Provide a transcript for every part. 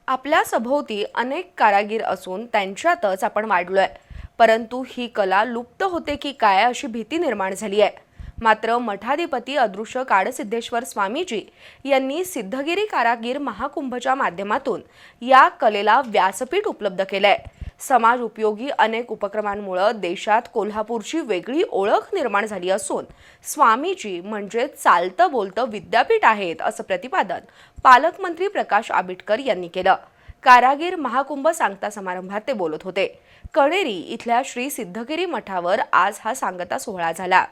आपल्या सभोवती अनेक कारागीर असून त्यांच्यातच आपण वाढलोय, परंतु ही कला लुप्त होते की काय अशी भीती निर्माण झाली आहे। मात्र मठाधिपती अदृश्य काडसिद्धेश्वर स्वामीजी यांनी सिद्धगिरी कारागीर महाकुंभच्या माध्यमातून या कलेला व्यासपीठ उपलब्ध केलंय। समाज उपयोगी अनेक उपक्रमांमुळे देशात कोल्हापूरची वेगळी ओळख निर्माण झाली असून स्वामीजी म्हणजे चालतं बोलतं विद्यापीठ आहेत असं प्रतिपादन पालकमंत्री प्रकाश आंबेडकर यांनी केलं। कारागीर महाकुंभ सांगता समारंभात ते बोलत होते। कणेरी इथल्या श्री सिद्धगिरी मठावर आज हा सांगता सोहळा झाला।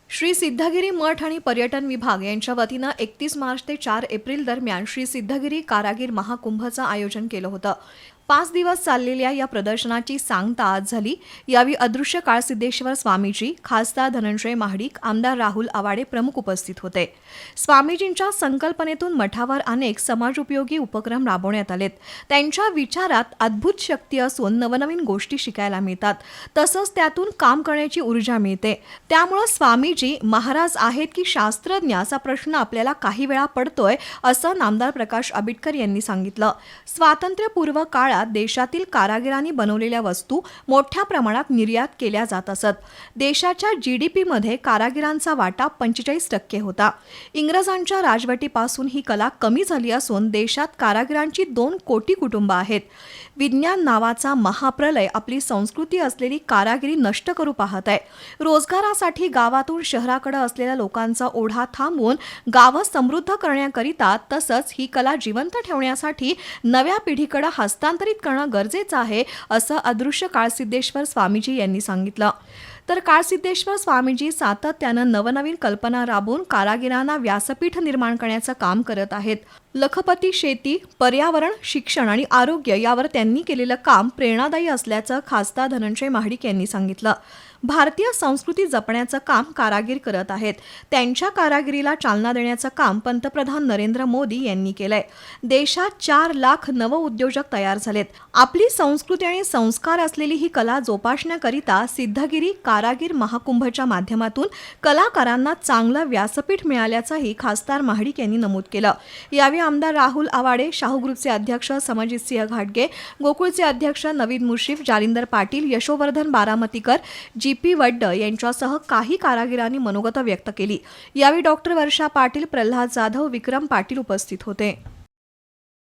श्री सिद्धगिरी मठ आणि पर्यटन विभाग यांच्या वतीनं 31 मार्च ते 4 एप्रिल दरम्यान श्री सिद्धगिरी कारागीर महाकुंभचं आयोजन केलं होतं। 5 दिवस चाललेल्या या प्रदर्शनाची सांगता आज झाली। यावेळी अदृश्य काळसिद्धेश्वर स्वामीजी, खासदार धनंजय महाडिक, आमदार राहुल आवाडे प्रमुख उपस्थित होते। स्वामीजींच्या संकल्पनेतून मठावर अनेक समाजोपयोगी उपक्रम राबवण्यात आलेत। त्यांच्या विचारात अद्भुत शक्ती असून नवनवीन गोष्टी शिकायला मिळतात, तसंच त्यातून काम करण्याची ऊर्जा मिळते। त्यामुळे स्वामीजी महाराज आहेत की शास्त्रज्ञ असा प्रश्न आपल्याला काही वेळा पडतोय, असं नामदार प्रकाश आंबेडकर यांनी सांगितलं। स्वातंत्र्यपूर्व काळात देशातील कारागिरांनी बनवलेल्या वस्तू मोठ्या प्रमाणात निर्यात केल्या जात असत। देशाच्या जीडीपी मध्ये कारागिरांचा वाटा 45% होता। इंग्रजांच्या राजवटीपासून ही कला कमी झाली असून देशात कारागिरांची 2 कोटी कुटुंबं आहेत। विज्ञान नावाचा महाप्रलय आपली संस्कृती असलेली कारागिरी नष्ट करू पाहत आहे। रोजगारासाठी गावातून शहराकडे असलेल्या लोकांचा ओढा थांबवून गावं समृद्ध करण्याकरिता तसंच ही कला जिवंत ठेवण्यासाठी नव्या पिढीकडे हस्तांतरित करणं गरजेचं आहे, असं अदृश्य काळसिद्धेश्वर स्वामीजी यांनी सांगितलं। तर काळसिद्धेश्वर स्वामीजी सातत्यानं नवनवीन कल्पना राबवून कारागिरांना व्यासपीठ निर्माण करण्याचं काम करत आहेत। लखपती शेती, पर्यावरण, शिक्षण आणि आरोग्य यावर त्यांनी केलेलं काम प्रेरणादायी असल्याचं खासदार धनंजय महाडिक यांनी सांगितलं। भारतीय संस्कृती जपण्याचं काम कारागीर करत आहेत। त्यांच्या कारागिरीला चालना देण्याचं काम पंतप्रधान नरेंद्र मोदी यांनी केलंय। देशात 4 लाख नवउद्योजक तयार झालेत। आपली संस्कृती आणि संस्कार असलेली ही कला जोपासण्याकरिता सिद्धगिरी कारागीर महाकुंभच्या माध्यमातून कलाकारांना चांगलं व्यासपीठ मिळाल्याचंही खासदार महाडिक यांनी नमूद केलं। यावेळी आमदार राहुल आवाडे, शाहू ग्रुपचे अध्यक्ष समजितसिंह घाटगे, गोकुळचे अध्यक्ष नवीद मुश्रीफ, जालिंदर पाटील, यशोवर्धन बारामतीकर, जीपी वड्ड यांच्यासह काही कारागिरांनी मनोगत व्यक्त केली। यावेळी डॉक्टर वर्षा पाटील, प्रल्हाद जाधव, विक्रम पाटील उपस्थित होते।